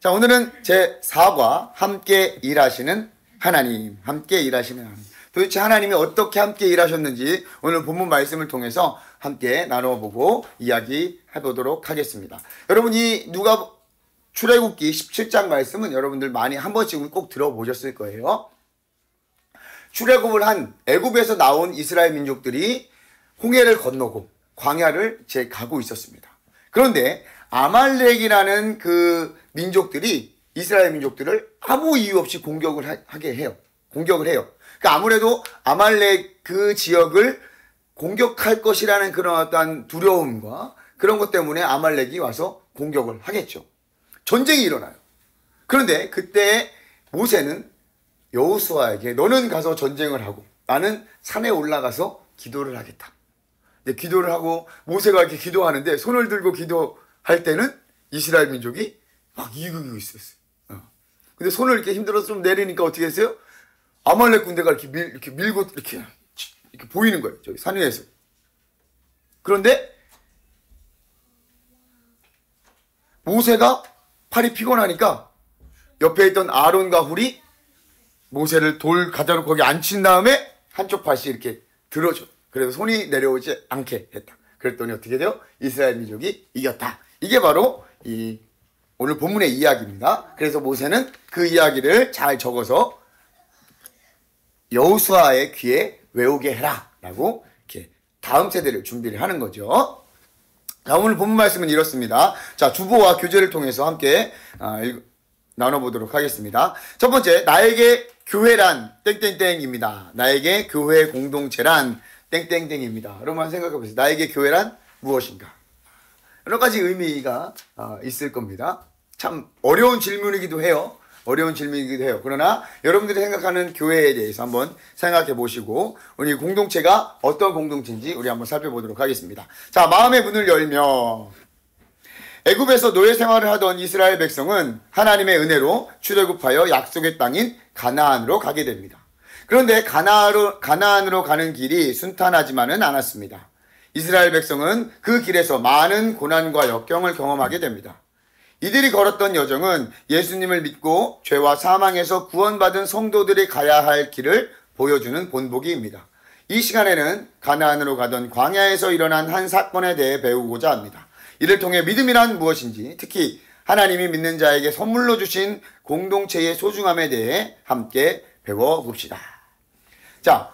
자, 오늘은 제4과 함께 일하시는 하나님, 함께 일하시는 하나님. 도대체 하나님이 어떻게 함께 일하셨는지 오늘 본문 말씀을 통해서 함께 나눠보고 이야기해보도록 하겠습니다. 여러분, 이 출애굽기 17장 말씀은 여러분들 많이 한 번씩은 꼭 들어보셨을 거예요. 출애굽을 한 애굽에서 나온 이스라엘 민족들이 홍해를 건너고 광야를 가고 있었습니다. 그런데 아말렉이라는 그 민족들이 이스라엘 민족들을 아무 이유 없이 공격을 해요. 그러니까 아무래도 아말렉 그 지역을 공격할 것이라는 그런 어떤 두려움과 그런 것 때문에 아말렉이 와서 공격을 하겠죠. 전쟁이 일어나요. 그런데 그때 모세는 여호수아에게 너는 가서 전쟁을 하고 나는 산에 올라가서 기도를 하겠다. 기도를 하고 모세가 이렇게 기도하는데 손을 들고 기도할 때는 이스라엘 민족이 막 이기고 있었어요. 근데 손을 이렇게 힘들어서 좀 내리니까 어떻게 했어요? 아말렉 군대가 이렇게 밀고 이렇게 보이는 거예요. 저기 산 위에서. 그런데 모세가 팔이 피곤하니까 옆에 있던 아론과 훌이 모세를 돌 가져다 놓고 거기 앉힌 다음에 한쪽 팔이 이렇게 들어줘. 그래서 손이 내려오지 않게 했다. 그랬더니 어떻게 돼요? 이스라엘 민족이 이겼다. 이게 바로 이 오늘 본문의 이야기입니다. 그래서 모세는 그 이야기를 잘 적어서 여호수아의 귀에 외우게 해라 라고 이렇게 다음 세대를 준비를 하는 거죠. 자, 오늘 본문 말씀은 이렇습니다. 자, 주보와 교재를 통해서 함께 나눠보도록 하겠습니다. 첫 번째, 나에게 교회란 땡땡땡입니다. 나에게 교회 공동체란 땡땡땡입니다. 여러분 한번 생각해 보세요. 나에게 교회란 무엇인가? 여러 가지 의미가 있을 겁니다. 참 어려운 질문이기도 해요. 그러나 여러분들이 생각하는 교회에 대해서 한번 생각해 보시고 우리 공동체가 어떤 공동체인지 우리 한번 살펴보도록 하겠습니다. 자, 마음의 문을 열며 애굽에서 노예 생활을 하던 이스라엘 백성은 하나님의 은혜로 출애굽하여 약속의 땅인 가나안으로 가게 됩니다. 그런데 가나안으로 가는 길이 순탄하지만은 않았습니다. 이스라엘 백성은 그 길에서 많은 고난과 역경을 경험하게 됩니다. 이들이 걸었던 여정은 예수님을 믿고 죄와 사망에서 구원받은 성도들이 가야 할 길을 보여주는 본보기입니다. 이 시간에는 가나안으로 가던 광야에서 일어난 한 사건에 대해 배우고자 합니다. 이를 통해 믿음이란 무엇인지, 특히 하나님이 믿는 자에게 선물로 주신 공동체의 소중함에 대해 함께 배워봅시다. 자,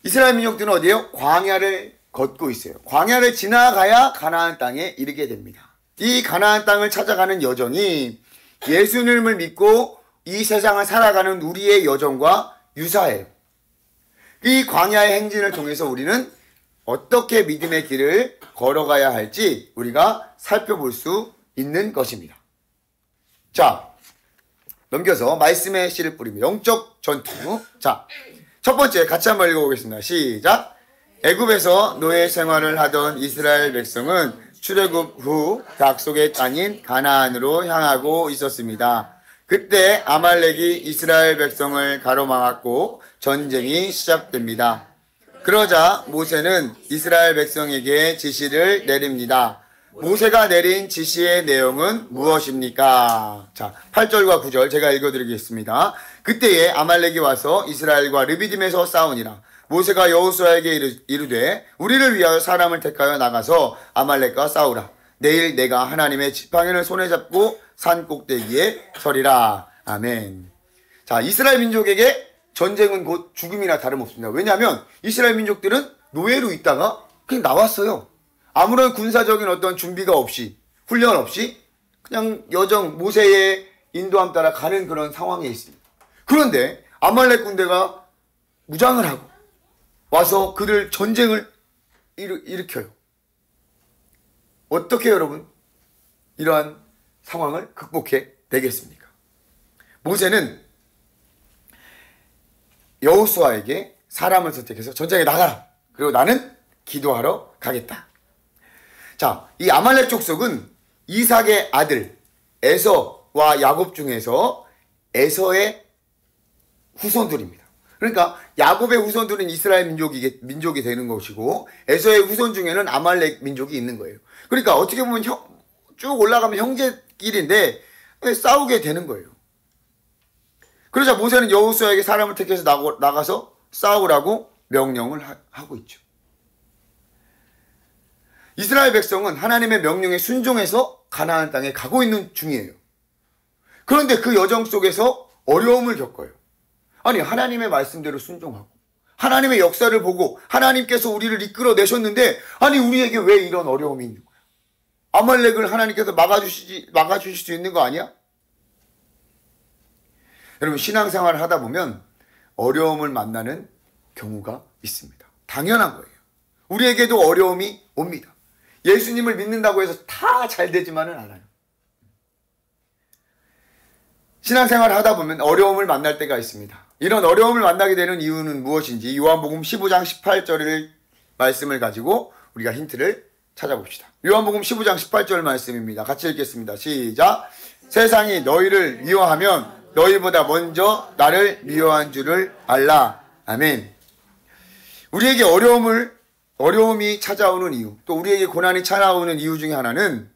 이스라엘 민족들은 어디에요? 광야를 걷고 있어요. 광야를 지나가야 가나안 땅에 이르게 됩니다. 이 가나안 땅을 찾아가는 여정이 예수님을 믿고 이 세상을 살아가는 우리의 여정과 유사해요. 이 광야의 행진을 통해서 우리는 어떻게 믿음의 길을 걸어가야 할지 우리가 살펴볼 수 있는 것입니다. 자, 넘겨서 말씀의 씨를 뿌립니다. 영적 전투. 자, 첫 번째 같이 한번 읽어보겠습니다. 시작. 애굽에서 노예 생활을 하던 이스라엘 백성은 출애굽 후 약속의 땅인 가나안으로 향하고 있었습니다. 그때 아말렉이 이스라엘 백성을 가로막았고 전쟁이 시작됩니다. 그러자 모세는 이스라엘 백성에게 지시를 내립니다. 모세가 내린 지시의 내용은 무엇입니까? 자, 8절과 9절 제가 읽어드리겠습니다. 그때에 아말렉이 와서 이스라엘과 르비딤에서 싸우니라. 모세가 여호수아에게 이르되 우리를 위하여 사람을 택하여 나가서 아말렉과 싸우라. 내일 내가 하나님의 지팡이를 손에 잡고 산 꼭대기에 서리라. 아멘. 자, 이스라엘 민족에게 전쟁은 곧 죽음이나 다름없습니다. 왜냐하면 이스라엘 민족들은 노예로 있다가 그냥 나왔어요. 아무런 군사적인 어떤 준비가 없이, 훈련 없이 그냥 여정 모세의 인도함 따라 가는 그런 상황에 있습니다. 그런데 아말렉 군대가 무장을 하고 와서 그들 전쟁을 일으켜요. 어떻게 여러분 이러한 상황을 극복해 내겠습니까? 모세는 여호수아에게 사람을 선택해서 전쟁에 나가라. 그리고 나는 기도하러 가겠다. 자, 이 아말렉 족속은 이삭의 아들 에서와 야곱 중에서 에서의 후손들입니다. 그러니까 야곱의 후손들은 이스라엘 민족이 되는 것이고 에서의 후손 중에는 아말렉 민족이 있는 거예요. 그러니까 어떻게 보면 쭉 올라가면 형제끼리인데 싸우게 되는 거예요. 그러자 모세는 여호수아에게 사람을 택해서 나가서 싸우라고 명령을 하고 있죠. 이스라엘 백성은 하나님의 명령에 순종해서 가나안 땅에 가고 있는 중이에요. 그런데 그 여정 속에서 어려움을 겪어요. 아니, 하나님의 말씀대로 순종하고 하나님의 역사를 보고 하나님께서 우리를 이끌어내셨는데, 아니, 우리에게 왜 이런 어려움이 있는 거야? 아말렉을 하나님께서 막아주실 수 있는 거 아니야? 여러분, 신앙생활을 하다 보면 어려움을 만나는 경우가 있습니다. 당연한 거예요. 우리에게도 어려움이 옵니다. 예수님을 믿는다고 해서 다 잘 되지만은 않아요. 신앙생활을 하다 보면 어려움을 만날 때가 있습니다. 이런 어려움을 만나게 되는 이유는 무엇인지 요한복음 15장 18절의 말씀을 가지고 우리가 힌트를 찾아봅시다. 요한복음 15장 18절 말씀입니다. 같이 읽겠습니다. 시작. 세상이 너희를 미워하면 너희보다 먼저 나를 미워한 줄을 알라. 아멘. 우리에게 어려움이 찾아오는 이유, 또 우리에게 고난이 찾아오는 이유 중에 하나는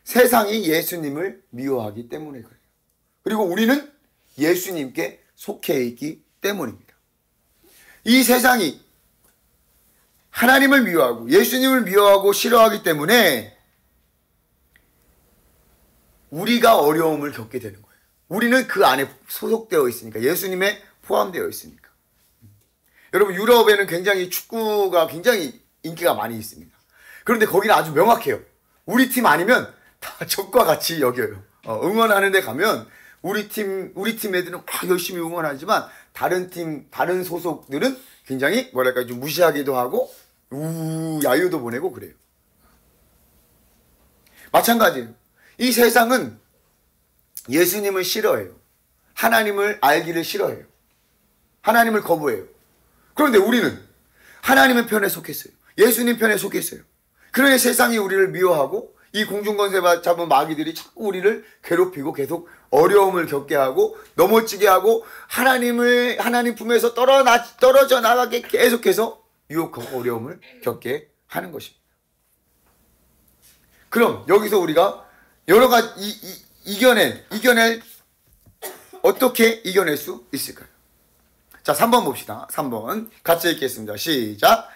세상이 예수님을 미워하기 때문에 그래요. 그리고 우리는 예수님께 속해 있기 때문입니다. 이 세상이 하나님을 미워하고 예수님을 미워하고 싫어하기 때문에 우리가 어려움을 겪게 되는 거예요. 우리는 그 안에 소속되어 있으니까, 예수님에 포함되어 있으니까. 여러분, 유럽에는 굉장히 축구가 굉장히 인기가 많이 있습니다. 그런데 거기는 아주 명확해요. 우리 팀 아니면 다 적과 같이 여겨요. 응원하는 데 가면 우리 팀 애들은 막 열심히 응원하지만 다른 소속들은 굉장히 뭐랄까 좀 무시하기도 하고 야유도 보내고 그래요. 마찬가지예요. 이 세상은 예수님을 싫어해요. 하나님을 알기를 싫어해요. 하나님을 거부해요. 그런데 우리는 하나님의 편에 속했어요. 예수님 편에 속했어요. 그러니 세상이 우리를 미워하고 이 공중권세 잡은 마귀들이 자꾸 우리를 괴롭히고 계속 어려움을 겪게 하고 넘어지게 하고 하나님 품에서 떨어져 나가게 계속해서 유혹하고 어려움을 겪게 하는 것입니다. 그럼 여기서 우리가 여러 가지 어떻게 이겨낼 수 있을까요? 자, 3번 봅시다. 3번 같이 읽겠습니다. 시작.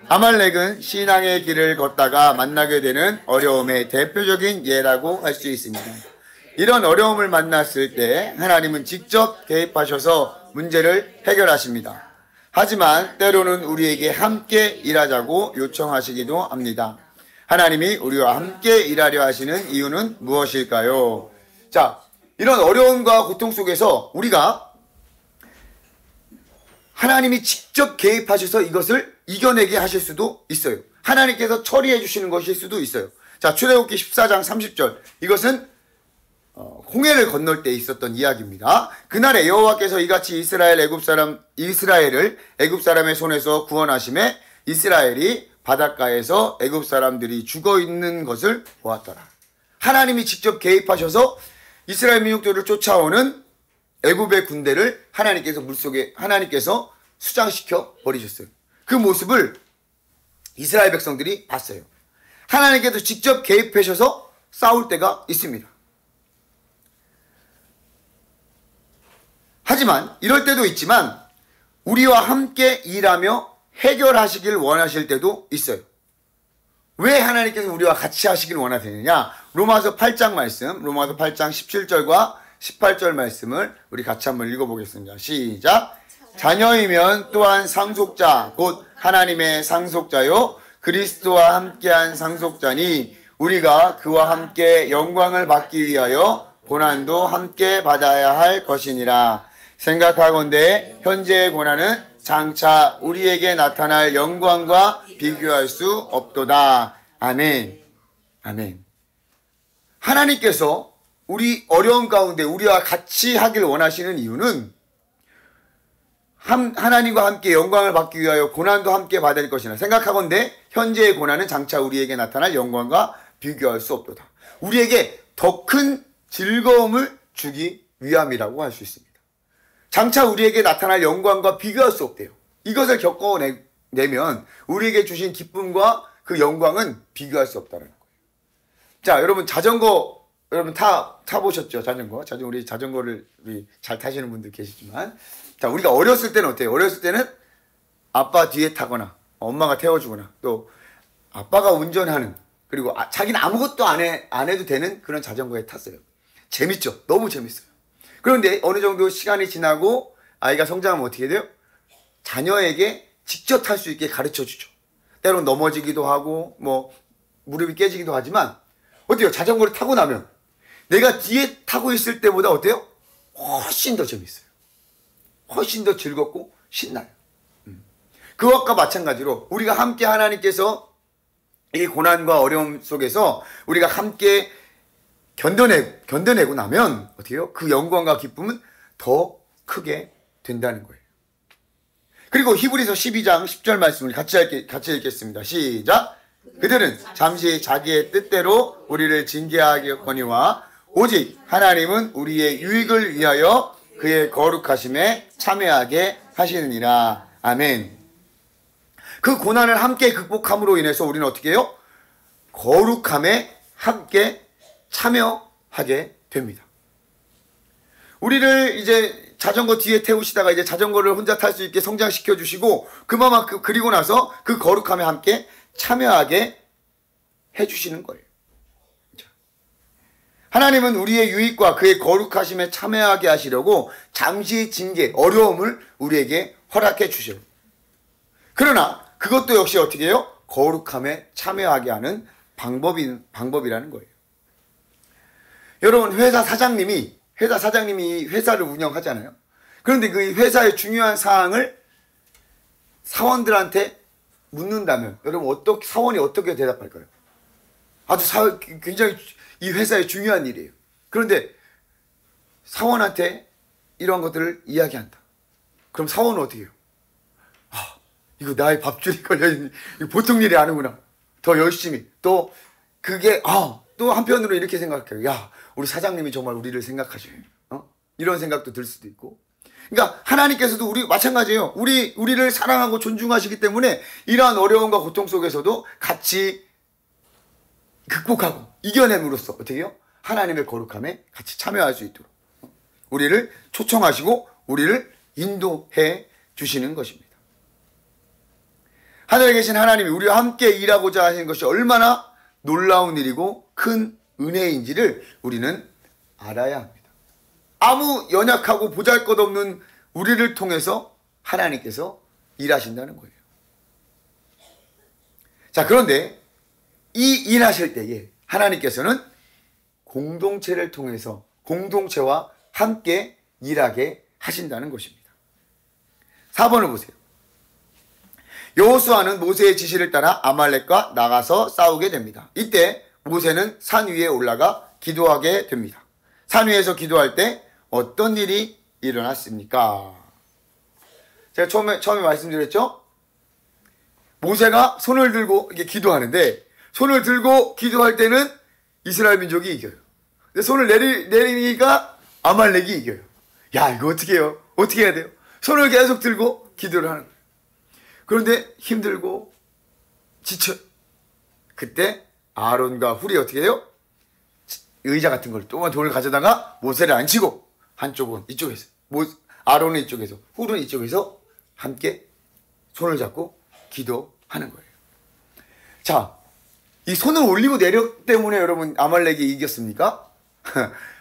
아말렉은 신앙의 길을 걷다가 만나게 되는 어려움의 대표적인 예라고 할 수 있습니다. 이런 어려움을 만났을 때 하나님은 직접 개입하셔서 문제를 해결하십니다. 하지만 때로는 우리에게 함께 일하자고 요청하시기도 합니다. 하나님이 우리와 함께 일하려 하시는 이유는 무엇일까요? 자, 이런 어려움과 고통 속에서 우리가 하나님이 직접 개입하셔서 이것을 이겨내게 하실 수도 있어요. 하나님께서 처리해 주시는 것일 수도 있어요. 자, 출애굽기 14장 30절. 이것은 홍해를 건널 때 있었던 이야기입니다. 그날에 여호와께서 이같이 이스라엘을 애굽 사람의 손에서 구원하심에 이스라엘이 바닷가에서 애굽 사람들이 죽어 있는 것을 보았더라. 하나님이 직접 개입하셔서 이스라엘 민족들을 쫓아오는 애굽의 군대를 하나님께서 수장시켜 버리셨어요. 그 모습을 이스라엘 백성들이 봤어요. 하나님께서 직접 개입하셔서 싸울 때가 있습니다. 하지만 이럴 때도 있지만 우리와 함께 일하며 해결하시길 원하실 때도 있어요. 왜 하나님께서 우리와 같이 하시길 원하시느냐? 로마서 8장 17절과 18절 말씀을 우리 같이 한번 읽어보겠습니다. 시작. 자녀이면 또한 상속자 곧 하나님의 상속자요 그리스도와 함께한 상속자니 우리가 그와 함께 영광을 받기 위하여 고난도 함께 받아야 할 것이니라. 생각하건대 현재의 고난은 장차 우리에게 나타날 영광과 비교할 수 없도다. 아멘. 아멘. 하나님께서 우리 어려움 가운데 우리와 같이 하길 원하시는 이유는 하나님과 함께 영광을 받기 위하여 고난도 함께 받을 것이나 생각하건대 현재의 고난은 장차 우리에게 나타날 영광과 비교할 수 없도다. 우리에게 더 큰 즐거움을 주기 위함이라고 할 수 있습니다. 장차 우리에게 나타날 영광과 비교할 수 없대요. 이것을 겪어내면 우리에게 주신 기쁨과 그 영광은 비교할 수 없다는 거예요. 자, 여러분 자전거 여러분 타보셨죠? 자전거. 우리 자전거를 우리 잘 타시는 분들 계시지만. 자, 우리가 어렸을 때는 어때요? 어렸을 때는 아빠 뒤에 타거나, 엄마가 태워주거나, 또 아빠가 운전하는, 그리고 자기는 아무것도 안 해도 되는 그런 자전거에 탔어요. 재밌죠? 너무 재밌어요. 그런데 어느 정도 시간이 지나고 아이가 성장하면 어떻게 돼요? 자녀에게 직접 탈 수 있게 가르쳐 주죠. 때로는 넘어지기도 하고, 뭐, 무릎이 깨지기도 하지만, 어때요? 자전거를 타고 나면 내가 뒤에 타고 있을 때보다 어때요? 훨씬 더 재밌어요. 훨씬 더 즐겁고 신나요. 그것과 마찬가지로 우리가 함께 하나님께서 이 고난과 어려움 속에서 우리가 함께 견뎌내고 나면 어떻게 해요? 그 영광과 기쁨은 더 크게 된다는 거예요. 그리고 히브리서 12장 10절 말씀을 같이 읽겠습니다. 시작! 그들은 잠시 자기의 뜻대로 우리를 징계하거니와 오직 하나님은 우리의 유익을 위하여 그의 거룩하심에 참여하게 하시느니라. 아멘. 그 고난을 함께 극복함으로 인해서 우리는 어떻게 해요? 거룩함에 함께 참여하게 됩니다. 우리를 이제 자전거 뒤에 태우시다가 이제 자전거를 혼자 탈 수 있게 성장시켜 주시고 그리고 나서 그 거룩함에 함께 참여하게 해주시는 거예요. 하나님은 우리의 유익과 그의 거룩하심에 참여하게 하시려고 잠시 징계, 어려움을 우리에게 허락해 주셔요. 그러나 그것도 역시 어떻게 해요? 거룩함에 참여하게 하는 방법이라는 거예요. 여러분, 회사 사장님이 회사를 운영하잖아요. 그런데 그 회사의 중요한 사항을 사원들한테 묻는다면 여러분 사원이 어떻게 대답할까요? 굉장히 이 회사의 중요한 일이에요. 그런데 사원한테 이러한 것들을 이야기한다. 그럼 사원은 어떻게 해요? 이거 나의 밥줄이 걸려있는 보통 일이 아니구나. 더 열심히 또 또 한편으로 이렇게 생각해요. 야, 우리 사장님이 정말 우리를 생각하셔요. 이런 생각도 들 수도 있고. 그러니까 하나님께서도 우리 마찬가지예요. 우리를 사랑하고 존중하시기 때문에 이러한 어려움과 고통 속에서도 같이 극복하고 이겨냄으로써 어떻게 해요? 하나님의 거룩함에 같이 참여할 수 있도록 우리를 초청하시고 우리를 인도해 주시는 것입니다. 하늘에 계신 하나님이 우리와 함께 일하고자 하시는 것이 얼마나 놀라운 일이고 큰 은혜인지를 우리는 알아야 합니다. 아무 연약하고 보잘것없는 우리를 통해서 하나님께서 일하신다는 거예요. 자, 그런데 이 일하실 때에 하나님께서는 공동체를 통해서 공동체와 함께 일하게 하신다는 것입니다. 4번을 보세요. 여호수아는 모세의 지시를 따라 아말렉과 나가서 싸우게 됩니다. 이때 모세는 산 위에 올라가 기도하게 됩니다. 산 위에서 기도할 때 어떤 일이 일어났습니까? 제가 처음에 말씀드렸죠? 모세가 손을 들고 이렇게 기도하는데 손을 들고 기도할 때는 이스라엘 민족이 이겨요. 근데 손을 내리니까 아말렉이 이겨요. 야, 이거 어떻게 해요? 어떻게 해야 돼요? 손을 계속 들고 기도를 하는 거예요. 그런데 힘들고 지쳐요. 그때 아론과 훌이 어떻게 해요? 의자 같은 걸 동안 돌을 가져다가 모세를 앉히고 한쪽은 이쪽에서 아론은 이쪽에서 훌은 이쪽에서 함께 손을 잡고 기도하는 거예요. 자, 이 손을 올리고 내려 때문에 여러분 아말렉이 이겼습니까?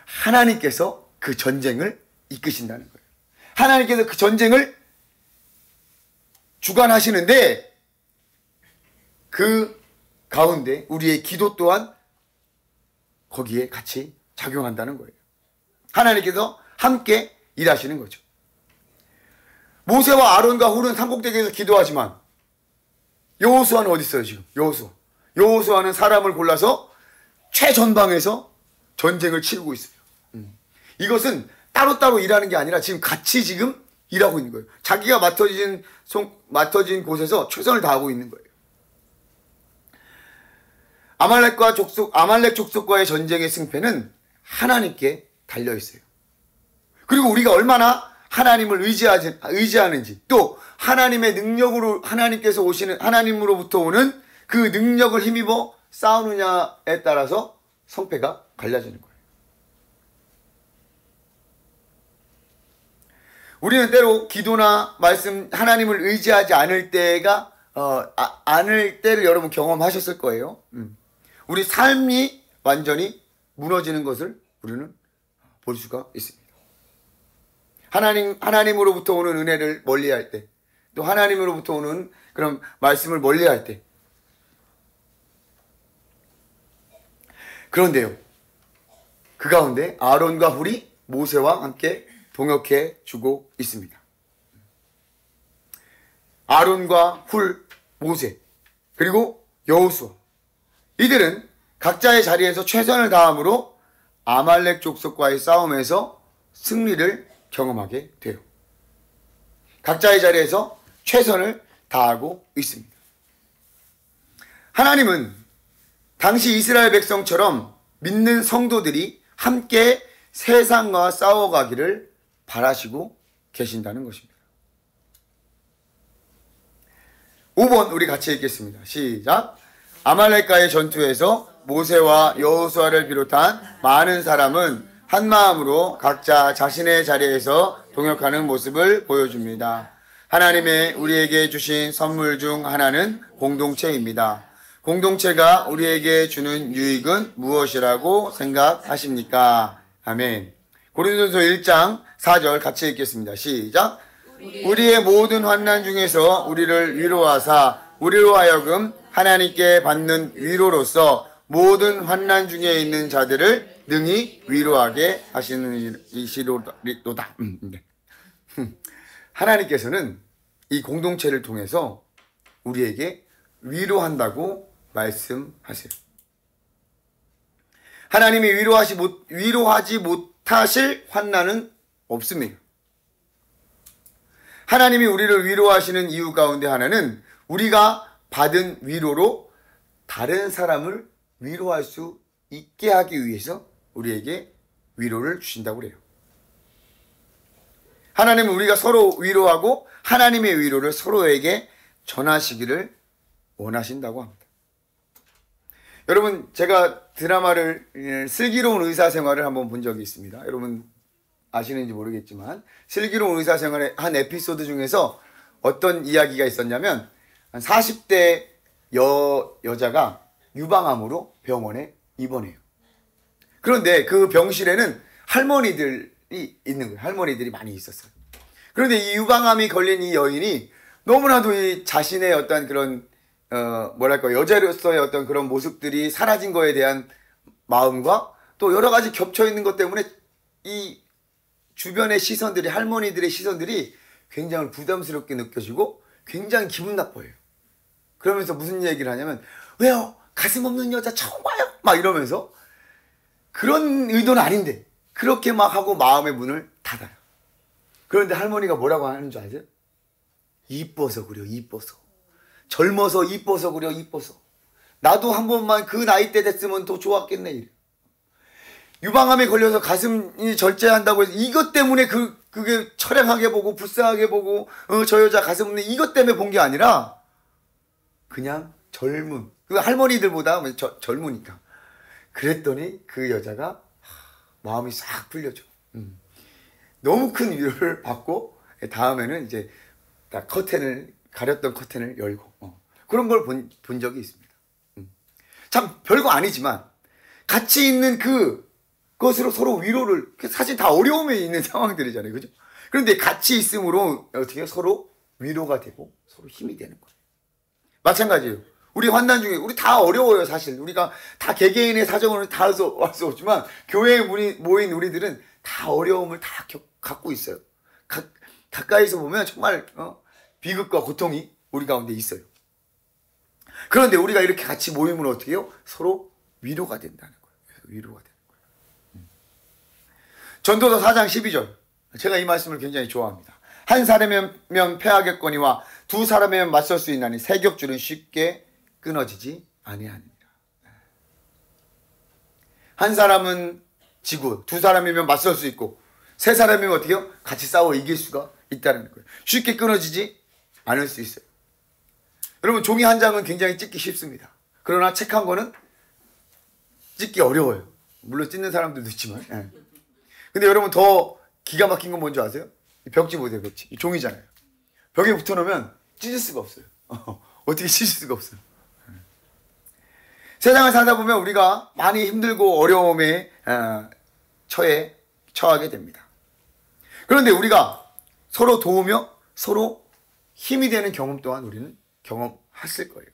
하나님께서 그 전쟁을 이끄신다는 거예요. 하나님께서 그 전쟁을 주관하시는데 그 가운데 우리의 기도 또한 거기에 같이 작용한다는 거예요. 하나님께서 함께 일하시는 거죠. 모세와 아론과 훌은 산꼭대기에서 기도하지만 여호수아는 어디 있어요 지금? 여호수아는 사람을 골라서 최전방에서 전쟁을 치르고 있어요. 이것은 따로따로 일하는 게 아니라 지금 같이 지금 일하고 있는 거예요. 자기가 맡아진 곳에서 최선을 다하고 있는 거예요. 아말렉 족속과의 전쟁의 승패는 하나님께 달려 있어요. 그리고 우리가 얼마나 하나님을 의지하는지, 또 하나님의 능력으로 하나님께서 오시는 하나님으로부터 오는 그 능력을 힘입어 싸우느냐에 따라서 성패가 갈라지는 거예요. 우리는 때로 기도나 말씀 하나님을 의지하지 않을 때가 않을 때를 여러분 경험하셨을 거예요. 우리 삶이 완전히 무너지는 것을 우리는 볼 수가 있습니다. 하나님으로부터 오는 은혜를 멀리할 때, 또 하나님으로부터 오는 그런 말씀을 멀리할 때. 그런데요, 그 가운데 아론과 훌이 모세와 함께 동역해 주고 있습니다. 아론과 훌, 모세, 그리고 여호수아, 이들은 각자의 자리에서 최선을 다함으로 아말렉 족속과의 싸움에서 승리를 경험하게 돼요. 각자의 자리에서 최선을 다하고 있습니다. 하나님은 당시 이스라엘 백성처럼 믿는 성도들이 함께 세상과 싸워가기를 바라시고 계신다는 것입니다. 5번 우리 같이 읽겠습니다. 시작. 아말렉과의 전투에서 모세와 여호수아를 비롯한 많은 사람은 한 마음으로 각자 자신의 자리에서 동역하는 모습을 보여줍니다. 하나님의 우리에게 주신 선물 중 하나는 공동체입니다. 공동체가 우리에게 주는 유익은 무엇이라고 생각하십니까? 아멘. 고린도전서 1장 4절 같이 읽겠습니다. 시작. 우리의 모든 환난 중에서 우리를 위로하사 우리로 하여금 하나님께 받는 위로로서 모든 환난 중에 있는 자들을 능히 위로하게 하시는 이시로다. 하나님께서는 이 공동체를 통해서 우리에게 위로한다고 말씀하세요. 하나님이 위로하지 못하실 환난은 없습니다. 하나님이 우리를 위로하시는 이유 가운데 하나는 우리가 받은 위로로 다른 사람을 위로할 수 있게 하기 위해서 우리에게 위로를 주신다고 그래요. 하나님은 우리가 서로 위로하고 하나님의 위로를 서로에게 전하시기를 원하신다고 합니다. 여러분, 제가 드라마를 슬기로운 의사생활을 한번 본 적이 있습니다. 여러분 아시는지 모르겠지만 슬기로운 의사생활의 한 에피소드 중에서 어떤 이야기가 있었냐면 한 40대 여자가 유방암으로 병원에 입원해요. 그런데 그 병실에는 할머니들이 있는 거예요. 할머니들이 많이 있었어요. 그런데 이 유방암이 걸린 이 여인이 너무나도 이 자신의 어떤 그런 여자로서의 어떤 그런 모습들이 사라진 거에 대한 마음과 또 여러 가지 겹쳐 있는 것 때문에 이 주변의 시선들이, 할머니들의 시선들이 굉장히 부담스럽게 느껴지고 굉장히 기분 나빠해요. 그러면서 무슨 얘기를 하냐면, 왜요? 가슴 없는 여자 처음 봐요? 막 이러면서 그런 의도는 아닌데 그렇게 막 하고 마음의 문을 닫아요. 그런데 할머니가 뭐라고 하는 줄 아세요? 이뻐서 그려, 이뻐서. 젊어서 이뻐서 그려, 이뻐서. 나도 한 번만 그 나이 때 됐으면 더 좋았겠네. 이래. 유방암에 걸려서 가슴이 절제한다고 해서 이것 때문에 그게 처량하게 보고 불쌍하게 보고 저 여자 가슴 없는 이것 때문에 본 게 아니라 그냥 젊음. 그 할머니들보다 젊으니까. 그랬더니 그 여자가 마음이 싹 풀려져. 너무 큰 위로를 받고 다음에는 이제 딱 가렸던 커튼을 열고 그런 걸 본 적이 있습니다. 참 별거 아니지만 같이 있는 그것으로 서로 위로를, 사실 다 어려움에 있는 상황들이잖아요. 그죠? 그런데 같이 있음으로 어떻게 서로 위로가 되고 서로 힘이 되는 거예요. 마찬가지예요. 우리 환난 중에 우리 다 어려워요. 사실 우리가 다 개개인의 사정으로 다 할 수 없지만 교회에 모인 우리들은 다 어려움을 다 갖고 있어요. 가까이서 보면 정말 비극과 고통이 우리 가운데 있어요. 그런데 우리가 이렇게 같이 모이면 어떻게 해요? 서로 위로가 된다는 거예요. 위로가 되는 거예요. 전도서 4장 12절. 제가 이 말씀을 굉장히 좋아합니다. 한 사람이면 패하겠거니와 두 사람이면 맞설 수 있나니 세 격줄은 쉽게 끊어지지 아니하니라. 한 사람은 지고 두 사람이면 맞설 수 있고 세 사람이면 어떻게 해요? 같이 싸워 이길 수가 있다는 거예요. 쉽게 끊어지지 않을 수 있어요. 여러분, 종이 한 장은 굉장히 찢기 쉽습니다. 그러나 책 한 권은 찢기 어려워요. 물론 찢는 사람들도 있지만. 근데 여러분 더 기가 막힌 건 뭔지 아세요? 벽지 보세요, 벽지. 이 종이잖아요. 벽에 붙여놓으면 찢을 수가 없어요. 어떻게 찢을 수가 없어요. 세상을 살다 보면 우리가 많이 힘들고 어려움에 처하게 됩니다. 그런데 우리가 서로 도우며 서로 힘이 되는 경험 또한 우리는 경험했을 거예요.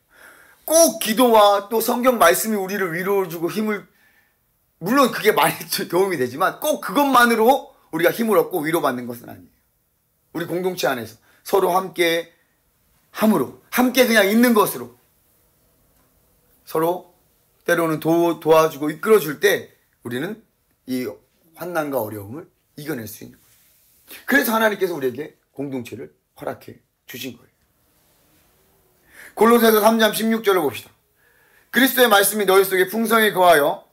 꼭 기도와 또 성경 말씀이 우리를 위로해주고 힘을, 물론 그게 많이 도움이 되지만 꼭 그것만으로 우리가 힘을 얻고 위로받는 것은 아니에요. 우리 공동체 안에서 서로 함께 함으로, 함께 그냥 있는 것으로 서로 때로는 도와주고 이끌어줄 때 우리는 이 환난과 어려움을 이겨낼 수 있는 거예요. 그래서 하나님께서 우리에게 공동체를 허락해 주신 거예요. 골로새서 3장 16절을 봅시다. 그리스도의 말씀이 너희 속에 풍성히 거하여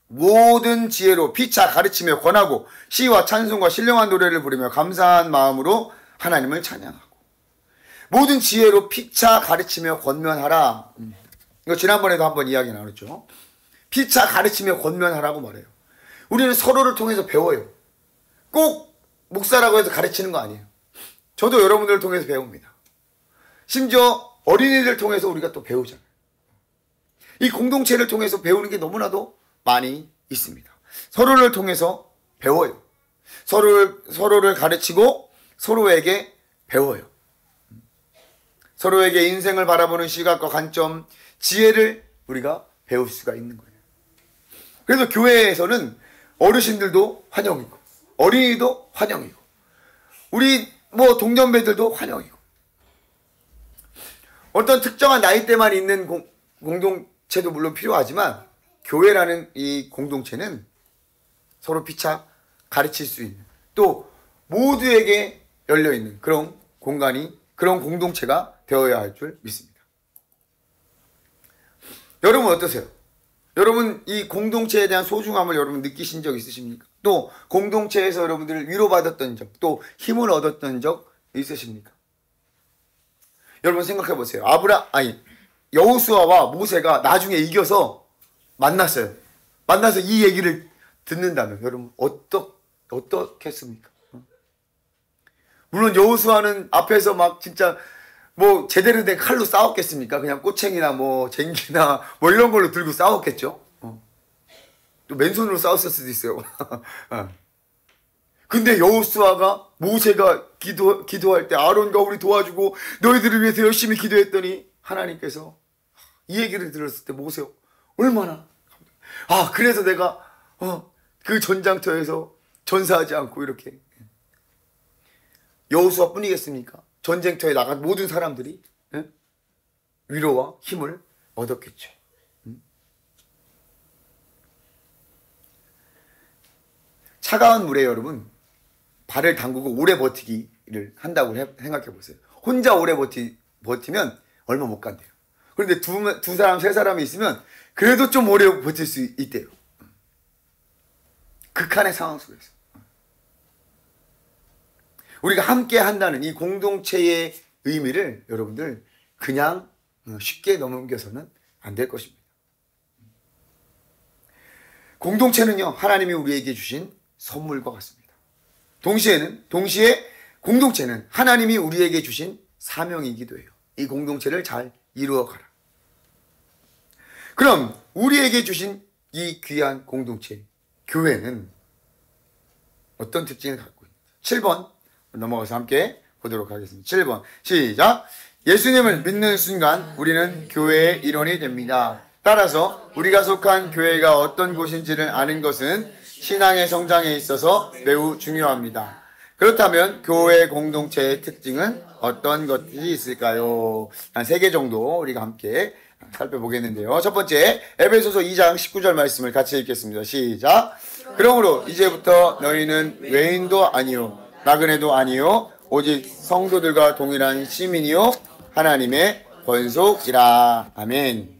모든 지혜로 피차 가르치며 권하고 시와 찬송과 신령한 노래를 부르며 감사한 마음으로 하나님을 찬양하고. 모든 지혜로 피차 가르치며 권면하라. 이거 지난번에도 한번 이야기 나눴죠. 피차 가르치며 권면하라고 말해요. 우리는 서로를 통해서 배워요. 꼭 목사라고 해서 가르치는 거 아니에요. 저도 여러분들을 통해서 배웁니다. 심지어 어린이들 통해서 우리가 또 배우잖아요. 이 공동체를 통해서 배우는 게 너무나도 많이 있습니다. 서로를 통해서 배워요. 서로를 가르치고 서로에게 배워요. 서로에게 인생을 바라보는 시각과 관점, 지혜를 우리가 배울 수가 있는 거예요. 그래서 교회에서는 어르신들도 환영이고 어린이도 환영이고 우리 동년배들도 환영이고 어떤 특정한 나이대만 있는 공동체도 물론 필요하지만 교회라는 이 공동체는 서로 피차 가르칠 수 있는 또 모두에게 열려있는 그런 공간이 그런 공동체가 되어야 할 줄 믿습니다. 여러분 어떠세요? 여러분 이 공동체에 대한 소중함을 여러분 느끼신 적 있으십니까? 또 공동체에서 여러분들 위로받았던 적, 또 힘을 얻었던 적 있으십니까? 여러분 생각해 보세요. 여호수아와 모세가 나중에 이겨서 만났어요. 만나서 이 얘기를 듣는다면 여러분 어떻겠습니까? 물론 여호수아는 앞에서 막 진짜 제대로 된 칼로 싸웠겠습니까? 그냥 꼬챙이나 쟁기나 이런 걸로 들고 싸웠겠죠? 또 맨손으로 싸웠을 수도 있어요. 근데 여호수아가 모세가 기도할 때 아론과 우리 도와주고 너희들을 위해서 열심히 기도했더니 하나님께서 이 얘기를 들었을 때 모세 얼마나 그래서 내가 그 전장터에서 전사하지 않고 이렇게 여호수아 뿐이겠습니까? 전쟁터에 나간 모든 사람들이 위로와 힘을 얻었겠죠. 차가운 물에 여러분 발을 담그고 오래 버티기를 한다고 생각해 보세요. 혼자 오래 버티면 얼마 못 간대요. 그런데 두 사람, 세 사람이 있으면 그래도 좀 오래 버틸 수 있대요. 극한의 상황 속에서. 우리가 함께 한다는 이 공동체의 의미를 여러분들 그냥 쉽게 넘겨서는 안 될 것입니다. 공동체는요, 하나님이 우리에게 주신 선물과 같습니다. 동시에 공동체는 하나님이 우리에게 주신 사명이기도 해요. 이 공동체를 잘 이루어가라. 그럼 우리에게 주신 이 귀한 공동체, 교회는 어떤 특징을 갖고 있는지 7번 넘어가서 함께 보도록 하겠습니다. 7번 시작. 예수님을 믿는 순간 우리는 교회의 일원이 됩니다. 따라서 우리가 속한 교회가 어떤 곳인지를 아는 것은 신앙의 성장에 있어서 매우 중요합니다. 그렇다면 교회 공동체의 특징은 어떤 것이 있을까요? 한 3개 정도 우리가 함께 살펴보겠는데요. 첫 번째, 에베소서 2장 19절 말씀을 같이 읽겠습니다. 시작. 그러므로 이제부터 너희는 외인도 아니요 나그네도 아니요 오직 성도들과 동일한 시민이요 하나님의 권속이라. 아멘.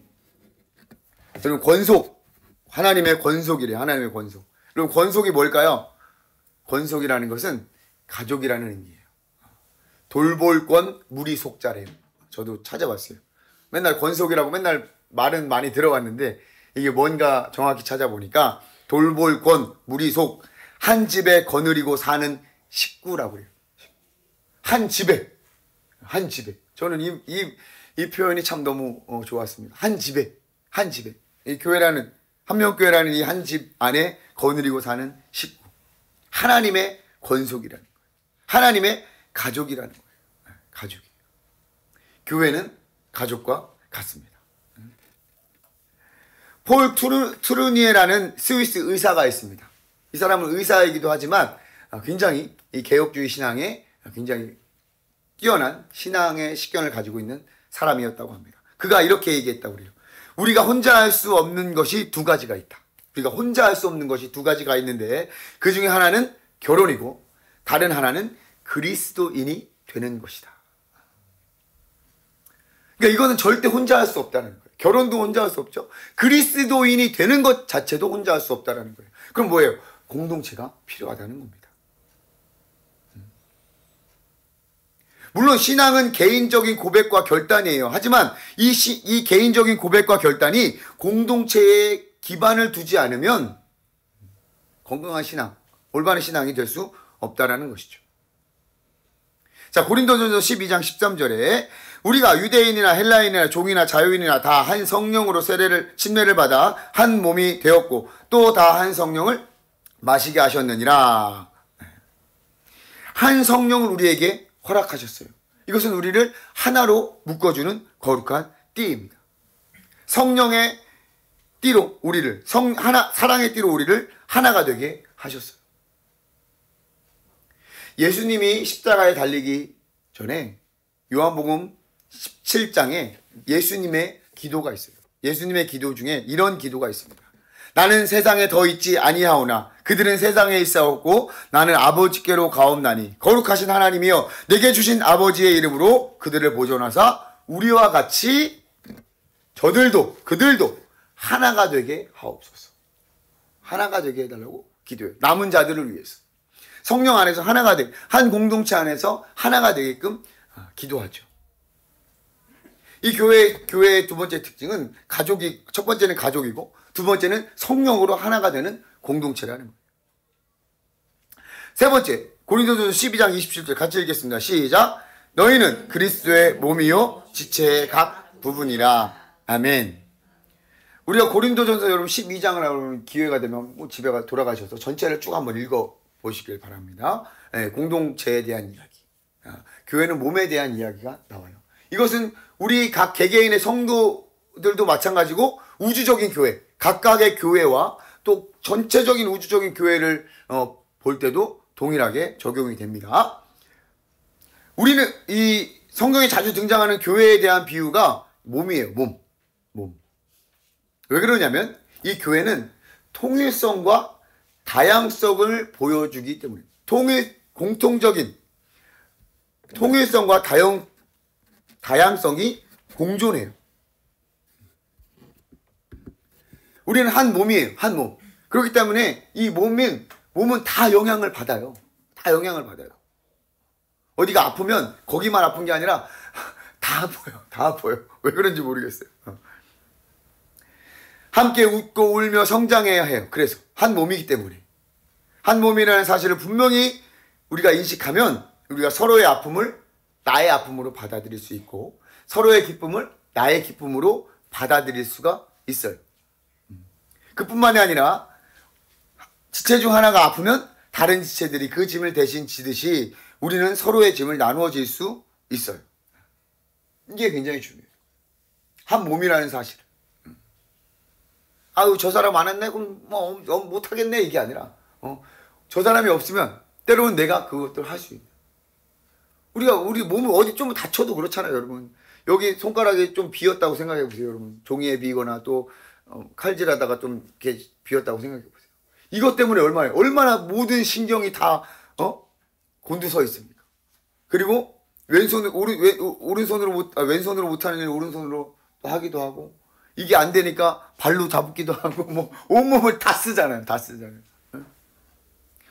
여러분 권속, 하나님의 권속이래. 하나님의 권속. 그럼 권속이 뭘까요? 권속이라는 것은 가족이라는 의미예요. 돌볼권 무리 속자래요. 저도 찾아봤어요. 맨날 권속이라고 맨날 말은 많이 들어봤는데 이게 뭔가 정확히 찾아보니까 돌볼권 무리 속, 한 집에 거느리고 사는 식구라고 해요. 한 집에. 저는 이 표현이 참 너무 좋았습니다. 한 집에. 이 교회라는, 한명교회라는 이 한 집 안에 거느리고 사는 식구. 하나님의 권속이라는 거예요. 하나님의 가족이라는 거예요. 가족이에요. 교회는 가족과 같습니다. 폴 트루니에라는 스위스 의사가 있습니다. 이 사람은 의사이기도 하지만 굉장히 이 개혁주의 신앙에 굉장히 뛰어난 신앙의 식견을 가지고 있는 사람이었다고 합니다. 그가 이렇게 얘기했다고 그래요. 우리가 혼자 할 수 없는 것이 두 가지가 있다. 우리가 혼자 할 수 없는 것이 두 가지가 있는데 그 중에 하나는 결혼이고 다른 하나는 그리스도인이 되는 것이다. 그러니까 이거는 절대 혼자 할 수 없다는 거예요. 결혼도 혼자 할 수 없죠. 그리스도인이 되는 것 자체도 혼자 할 수 없다는 거예요. 그럼 뭐예요? 공동체가 필요하다는 겁니다. 물론 신앙은 개인적인 고백과 결단이에요. 하지만 이 개인적인 고백과 결단이 공동체에 기반을 두지 않으면 건강한 신앙, 올바른 신앙이 될 수 없다라는 것이죠. 자, 고린도전서 12장 13절에 우리가 유대인이나 헬라인이나 종이나 자유인이나 다 한 성령으로 침례를 받아 한 몸이 되었고 또 다 한 성령을 마시게 하셨느니라. 한 성령을 우리에게 허락하셨어요. 이것은 우리를 하나로 묶어주는 거룩한 띠입니다. 성령의 띠로 우리를 사랑의 띠로 우리를 하나가 되게 하셨어요. 예수님이 십자가에 달리기 전에 요한복음 17장에 예수님의 기도가 있어요. 예수님의 기도 중에 이런 기도가 있습니다. 나는 세상에 더 있지 아니하오나 그들은 세상에 있사옵고 나는 아버지께로 가옵나니 거룩하신 하나님이여 내게 주신 아버지의 이름으로 그들을 보존하사 우리와 같이 그들도 하나가 되게 하옵소서. 하나가 되게 해달라고 기도해요. 남은 자들을 위해서. 성령 안에서 하나가 되게, 한 공동체 안에서 하나가 되게끔 기도하죠. 이 교회의 두 번째 특징은 첫 번째는 가족이고 두 번째는 성령으로 하나가 되는 공동체라는 거예요. 세 번째, 고린도전서 12장 27절 같이 읽겠습니다. 시작. 너희는 그리스도의 몸이요 지체의 각 부분이라. 아멘. 우리가 고린도전서 여러분 12장을 하면 기회가 되면 집에 돌아가셔서 전체를 쭉 한번 읽어보시길 바랍니다. 네, 공동체에 대한 이야기. 교회는 몸에 대한 이야기가 나와요. 이것은 우리 각 개개인의 성도들도 마찬가지고 우주적인 교회, 각각의 교회와 또 전체적인 우주적인 교회를 볼 때도 동일하게 적용이 됩니다. 우리는 이 성경에 자주 등장하는 교회에 대한 비유가 몸이에요. 몸. 왜 그러냐면 이 교회는 통일성과 다양성을 보여주기 때문에 공통적인 통일성과 다양성이 공존해요. 우리는 한 몸이에요. 한 몸. 그렇기 때문에 이 몸은 다 영향을 받아요. 다 영향을 받아요. 어디가 아프면 거기만 아픈 게 아니라 다 아파요. 다 아파요. 왜 그런지 모르겠어요. 함께 웃고 울며 성장해야 해요. 그래서 한 몸이기 때문에. 한 몸이라는 사실을 분명히 우리가 인식하면 우리가 서로의 아픔을 나의 아픔으로 받아들일 수 있고 서로의 기쁨을 나의 기쁨으로 받아들일 수가 있어요. 그뿐만이 아니라 지체 중 하나가 아프면 다른 지체들이 그 짐을 대신 지듯이 우리는 서로의 짐을 나누어 질 수 있어요. 이게 굉장히 중요해요. 한 몸이라는 사실. 아유 저 사람 안 했네? 그럼 뭐 못하겠네 이게 아니라 저 사람이 없으면 때로는 내가 그것들 할 수 있는. 우리 몸을 어디 좀 다쳐도 그렇잖아요 여러분. 여기 손가락이 좀 비었다고 생각해 보세요 여러분. 종이에 비거나 또 칼질하다가 좀 이렇게 비었다고 생각해 보세요. 이것 때문에 얼마나 모든 신경이 다 곤두서 있습니까? 그리고 왼손으로 못하는 일 오른손으로 오른손으로 하고 이게 안 되니까 발로 잡기도 하고 뭐 온몸을 다 쓰잖아요.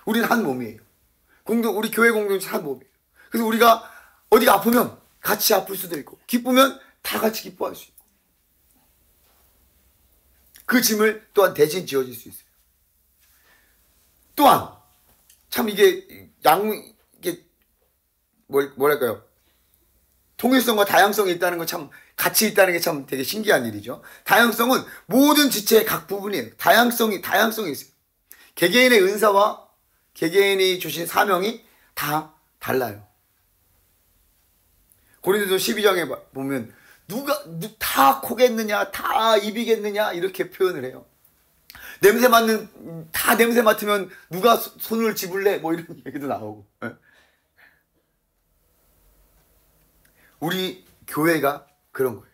우리는 한 몸이에요. 우리 교회 공동체 한 몸이에요. 그래서 우리가 어디가 아프면 같이 아플 수도 있고 기쁘면 다 같이 기뻐할 수 있고 그 짐을 또한 대신 지어질 수 있어요. 또한 참 이게 뭐랄까요? 통일성과 다양성이 있다는 건 참, 같이 있다는 게 참 되게 신기한 일이죠. 다양성은 모든 지체의 각 부분이에요. 다양성이 있어요. 개개인의 은사와 개개인이 주신 사명이 다 달라요. 고린도서 12장에 보면 다 코겠느냐, 다 입이겠느냐 이렇게 표현을 해요. 다 냄새 맡으면 누가 손을 집을래? 뭐 이런 얘기도 나오고. 우리 교회가 그런 거예요.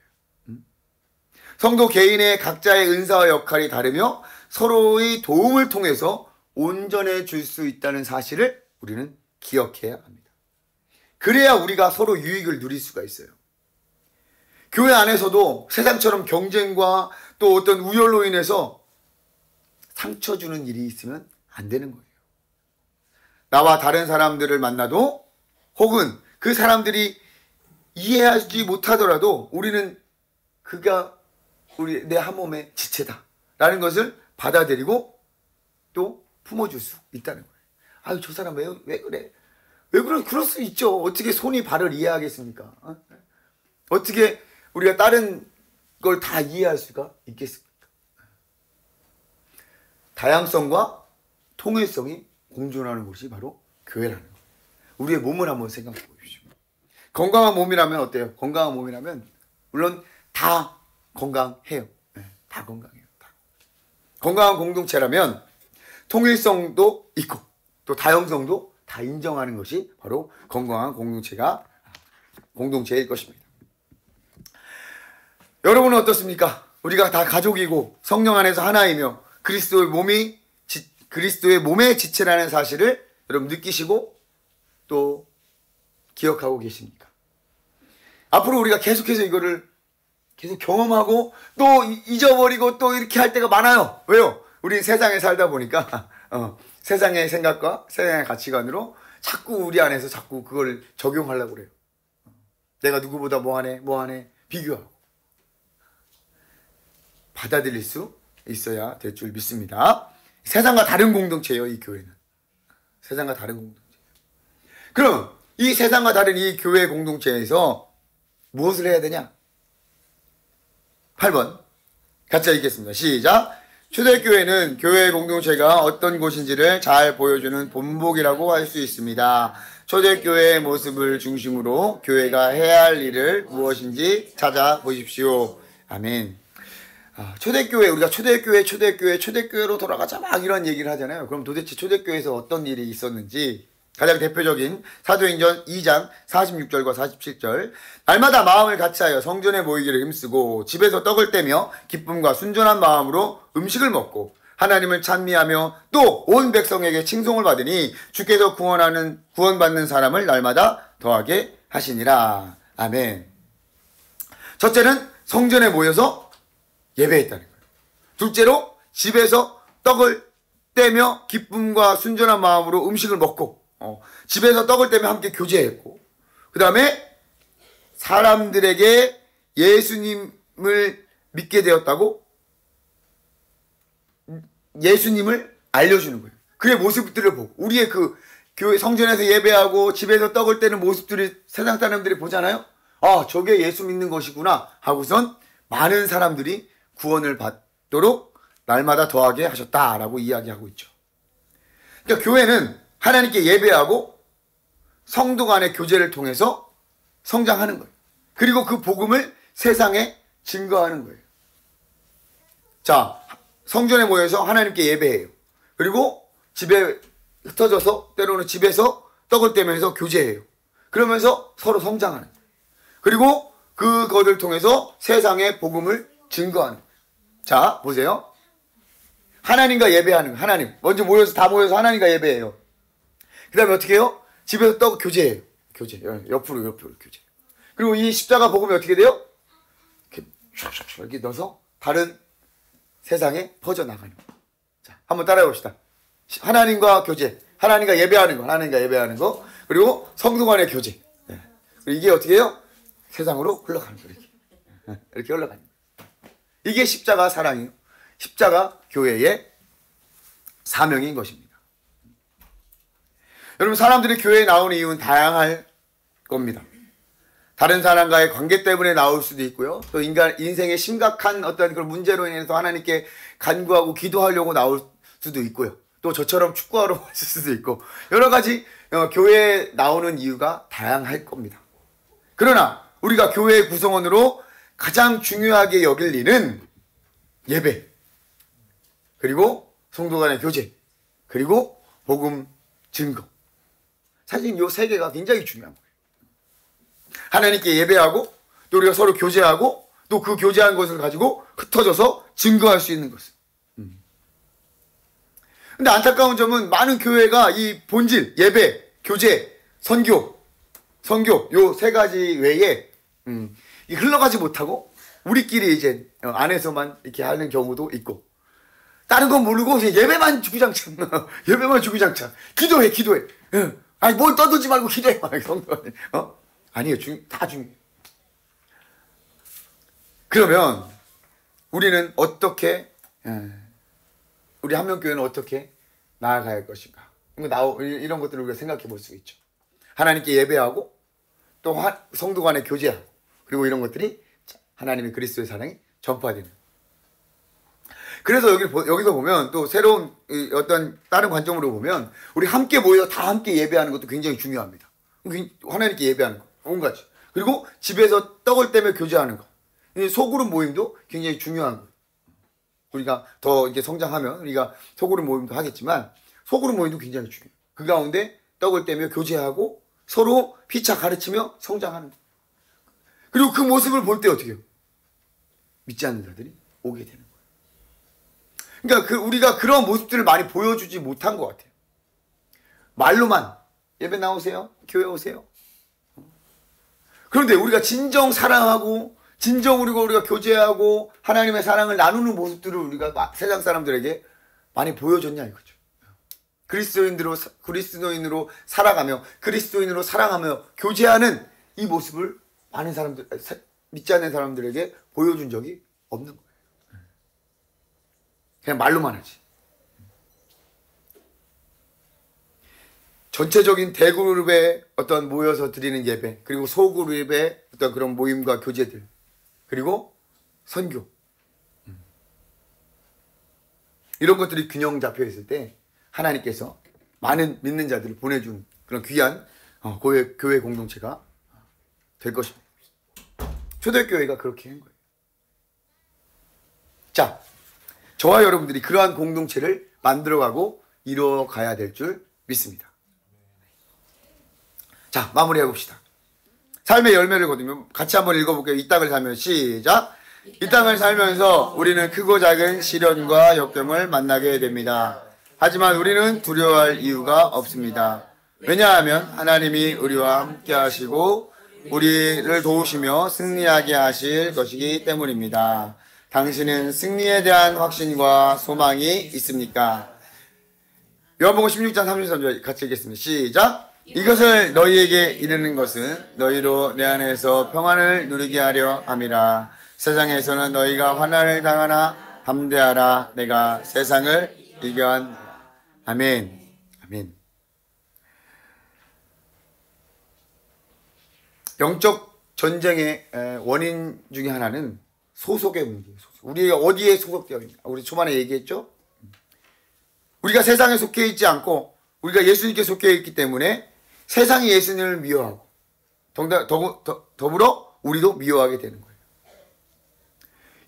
성도 개인의 각자의 은사와 역할이 다르며 서로의 도움을 통해서 온전해 줄 수 있다는 사실을 우리는 기억해야 합니다. 그래야 우리가 서로 유익을 누릴 수가 있어요. 교회 안에서도 세상처럼 경쟁과 또 어떤 우열로 인해서 상처 주는 일이 있으면 안 되는 거예요. 나와 다른 사람들을 만나도 혹은 그 사람들이 이해하지 못하더라도 우리는 그가 내 한 몸의 지체다 라는 것을 받아들이고 또 품어줄 수 있다는 거예요. 아유, 저 사람 왜 그래? 왜 그래? 그럴 수 있죠. 어떻게 손이 발을 이해하겠습니까? 어떻게 우리가 다른 걸 다 이해할 수가 있겠습니까? 다양성과 통일성이 공존하는 곳이 바로 교회라는 거예요. 우리의 몸을 한번 생각해 보십시오. 건강한 몸이라면 어때요? 건강한 몸이라면 물론 다 건강해요. 네, 다 건강해요. 다. 건강한 공동체라면 통일성도 있고 또 다양성도 다 인정하는 것이 바로 건강한 공동체일 것입니다. 여러분은 어떻습니까? 우리가 다 가족이고 성령 안에서 하나이며 그리스도의 몸의 지체라는 사실을 여러분 느끼시고 또 기억하고 계십니까? 앞으로 우리가 계속해서 이거를 계속 경험하고 또 잊어버리고 또 이렇게 할 때가 많아요. 왜요? 우리 세상에 살다 보니까 세상의 생각과 세상의 가치관으로 자꾸 우리 안에서 자꾸 그걸 적용하려고 그래요. 내가 누구보다 뭐하네 비교하고. 받아들일 수 있어야 될 줄 믿습니다. 세상과 다른 공동체예요, 이 교회는. 세상과 다른 공동체. 그럼 이 세상과 다른 이 교회 공동체에서 무엇을 해야 되냐? 8번 같이 읽겠습니다. 시작. 초대교회는 교회 공동체가 어떤 곳인지를 잘 보여주는 본보기라고 할 수 있습니다. 초대교회의 모습을 중심으로 교회가 해야 할 일을 무엇인지 찾아보십시오. 아멘. 초대교회, 우리가 초대교회로 돌아가자 막 이런 얘기를 하잖아요. 그럼 도대체 초대교회에서 어떤 일이 있었는지 가장 대표적인 사도행전 2장 46절과 47절. 날마다 마음을 같이하여 성전에 모이기를 힘쓰고 집에서 떡을 떼며 기쁨과 순전한 마음으로 음식을 먹고 하나님을 찬미하며 또 온 백성에게 칭송을 받으니 주께서 구원받는 사람을 날마다 더하게 하시니라. 아멘. 첫째는 성전에 모여서 예배했다는 거예요. 둘째로 집에서 떡을 떼며 기쁨과 순전한 마음으로 음식을 먹고 집에서 떡을 떼며 함께 교제했고 그 다음에 사람들에게 예수님을 믿게 되었다고 예수님을 알려주는 거예요. 그의 모습들을 보고 우리의 그 교회 성전에서 예배하고 집에서 떡을 떼는 모습들이 세상 사람들이 보잖아요. 아, 저게 예수 믿는 것이구나 하고선 많은 사람들이 구원을 받도록 날마다 더하게 하셨다라고 이야기하고 있죠. 그러니까 교회는 하나님께 예배하고 성도 간의 교제를 통해서 성장하는 거예요. 그리고 그 복음을 세상에 증거하는 거예요. 자, 성전에 모여서 하나님께 예배해요. 그리고 집에 흩어져서 때로는 집에서 떡을 떼면서 교제해요. 그러면서 서로 성장하는 거예요. 그리고 그것을 통해서 세상에 복음을 증거하는 거예요. 자, 보세요. 하나님과 예배하는 거예요. 하나님. 먼저 다 모여서 하나님과 예배해요. 그 다음에 어떻게 해요? 집에서 떡 교제해요. 교제. 옆으로 교제. 그리고 이 십자가 복음이 어떻게 돼요? 이렇게 촥촥 이렇게 넣어서 다른 세상에 퍼져나가는 거예요. 자, 한번 따라해 봅시다. 하나님과 교제. 하나님과 예배하는 거. 그리고 성도 간의 교제. 그리고 이게 어떻게 해요? 세상으로 흘러가는 거예요. 이렇게 흘러가는 거예요. 이게 십자가 사랑이에요. 십자가 교회의 사명인 것입니다. 여러분, 사람들이 교회에 나오는 이유는 다양할 겁니다. 다른 사람과의 관계 때문에 나올 수도 있고요. 또 인생의 심각한 어떤 그런 문제로 인해서 하나님께 간구하고 기도하려고 나올 수도 있고요. 또 저처럼 축구하러 왔을 수도 있고 여러 가지 교회에 나오는 이유가 다양할 겁니다. 그러나 우리가 교회의 구성원으로 가장 중요하게 여길 일은 예배, 그리고 성도 간의 교제, 그리고 복음 증거. 사실 이 세 개가 굉장히 중요한 거예요. 하나님께 예배하고 또 우리가 서로 교제하고 또 그 교제한 것을 가지고 흩어져서 증거할 수 있는 것을. 근데 안타까운 점은 많은 교회가 이 본질, 예배, 교제, 선교 요 세 가지 외에 흘러가지 못하고 우리끼리 이제 안에서만 이렇게 하는 경우도 있고 다른 건 모르고 예배만 주구장창 예배만 주구장창 기도해 아니 뭘 떠들지 말고 기도해 성도 아니에요. 다 중요해요. 그러면 우리는 어떻게 우리 한명교회는 어떻게 나아가야 할 것인가? 이런 것들을 우리가 생각해 볼 수 있죠. 하나님께 예배하고 또 성도 간에 교제하고 그리고 이런 것들이 하나님의 그리스도의 사랑이 전파되는. 그래서 여기서 보면 또 새로운 어떤 다른 관점으로 보면 우리 함께 모여 다 함께 예배하는 것도 굉장히 중요합니다. 하나님께 예배하는 거 온 가지. 그리고 집에서 떡을 떼며 교제하는 거. 소그룹 모임도 굉장히 중요한 거. 우리가 더 이제 성장하면 우리가 소그룹 모임도 하겠지만 소그룹 모임도 굉장히 중요해요. 그 가운데 떡을 떼며 교제하고 서로 피차 가르치며 성장하는 거. 그리고 그 모습을 볼 때 어떻게 해요? 믿지 않는 자들이 오게 되는 거예요. 그러니까 우리가 그런 모습들을 많이 보여주지 못한 것 같아요. 말로만 예배 나오세요, 교회 오세요. 그런데 우리가 진정 사랑하고 진정 우리가 교제하고 하나님의 사랑을 나누는 모습들을 우리가 세상 사람들에게 많이 보여줬냐 이거죠. 그리스도인으로 살아가며 그리스도인으로 사랑하며 교제하는 이 모습을 많은 사람들, 믿지 않는 사람들에게 보여준 적이 없는 거예요. 그냥 말로만 하지. 전체적인 대그룹에 어떤 모여서 드리는 예배, 그리고 소그룹의 어떤 그런 모임과 교제들, 그리고 선교. 이런 것들이 균형 잡혀 있을 때 하나님께서 많은 믿는 자들을 보내준 그런 귀한 교회 공동체가 될 것입니다. 초대교회가 그렇게 한 거예요. 자, 저와 여러분들이 그러한 공동체를 만들어가고 이루어가야 될 줄 믿습니다. 자, 마무리해 봅시다. 삶의 열매를 거두며 같이 한번 읽어볼게요. 이 땅을 살면 시작. 이 땅을 살면서 우리는 크고 작은 시련과 역경을 만나게 됩니다. 하지만 우리는 두려워할 이유가 없습니다. 왜냐하면 하나님이 우리와 함께 하시고 우리를 도우시며 승리하게 하실 것이기 때문입니다. 당신은 승리에 대한 확신과 소망이 있습니까? 요한복음 16장 33절 같이 읽겠습니다. 시작. 이것을 너희에게 이르는 것은 너희로 내 안에서 평안을 누리게 하려 함이라. 세상에서는 너희가 환난을 당하나 담대하라. 내가 세상을 이겨한다. 아멘. 아멘. 영적 전쟁의 원인 중에 하나는 소속의 문제예요. 우리가 어디에 소속되어 있냐. 우리 초반에 얘기했죠. 우리가 세상에 속해 있지 않고 우리가 예수님께 속해 있기 때문에 세상이 예수님을 미워하고 더불어 우리도 미워하게 되는 거예요.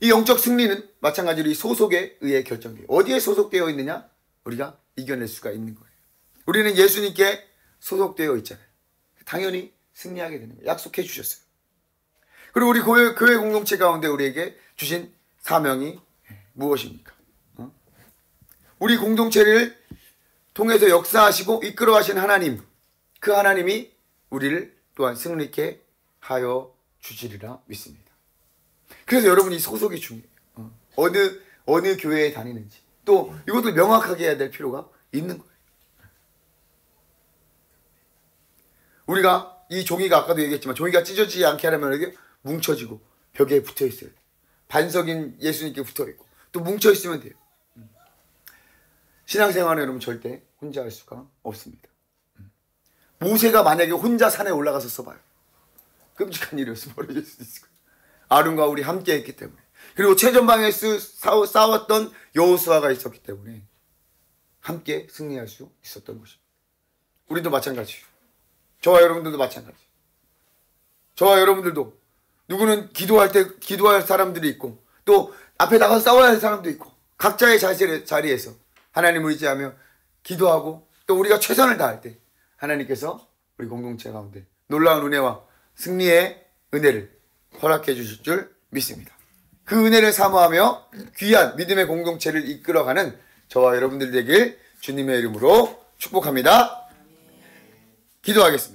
이 영적 승리는 마찬가지로 이 소속에 의해 결정돼요. 어디에 소속되어 있느냐? 우리가 이겨낼 수가 있는 거예요. 우리는 예수님께 소속되어 있잖아요. 당연히 승리하게 되는 거예요. 약속해 주셨어요. 그리고 우리 교회 공동체 가운데 우리에게 주신 사명이 무엇입니까? 우리 공동체를 통해서 역사하시고 이끌어 가신 하나님, 그 하나님이 우리를 또한 승리케 하여 주시리라 믿습니다. 그래서 여러분이 소속이 중요해요. 어느 교회에 다니는지 또 이것도 명확하게 해야 될 필요가 있는 거예요. 우리가 이 종이가 아까도 얘기했지만 종이가 찢어지지 않게 하려면 이렇게 뭉쳐지고 벽에 붙어 있어요. 반석인 예수님께 붙어 있고 또 뭉쳐 있으면 돼요. 신앙생활은 여러분 절대 혼자 할 수가 없습니다. 모세가 만약에 혼자 산에 올라가서 써봐요. 끔찍한 일이 벌어질 수도 있을 거예요. 아론과 우리 함께 했기 때문에. 그리고 최전방에서 싸웠던 여호수아가 있었기 때문에 함께 승리할 수 있었던 것입니다. 우리도 마찬가지예요. 저와 여러분들도 마찬가지. 저와 여러분들도 누구는 기도할 때 기도할 사람들이 있고 또 앞에 나가서 싸워야 할 사람도 있고 각자의 자리에서 하나님을 의지하며 기도하고 또 우리가 최선을 다할 때 하나님께서 우리 공동체 가운데 놀라운 은혜와 승리의 은혜를 허락해 주실 줄 믿습니다. 그 은혜를 사모하며 귀한 믿음의 공동체를 이끌어가는 저와 여러분들 되길 주님의 이름으로 축복합니다. 기도하겠습니다.